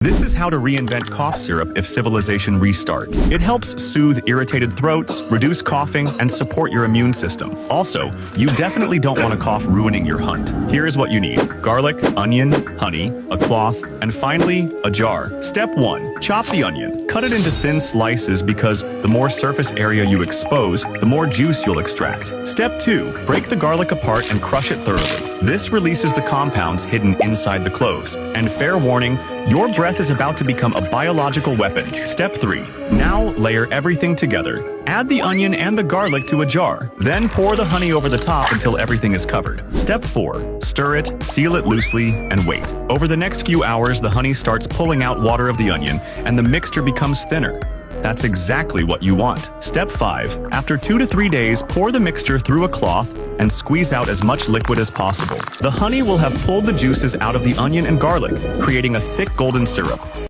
This is how to reinvent cough syrup if civilization restarts. It helps soothe irritated throats, reduce coughing, and support your immune system. Also, you definitely don't want a cough ruining your hunt. Here is what you need: garlic, onion, honey, a cloth, and finally, a jar. Step 1. Chop the onion. Cut it into thin slices because the more surface area you expose, the more juice you'll extract. Step 2. Break the garlic apart and crush it thoroughly. This releases the compounds hidden inside the cloves. And fair warning, your breath is about to become a biological weapon. Step 3. Now layer everything together. Add the onion and the garlic to a jar. Then pour the honey over the top until everything is covered. Step 4. Stir it, seal it loosely, and wait. Over the next few hours, the honey starts pulling out water of the onion, and the mixture becomes thinner. That's exactly what you want. Step 5. After 2 to 3 days, pour the mixture through a cloth and squeeze out as much liquid as possible. The honey will have pulled the juices out of the onion and garlic, creating a thick golden syrup.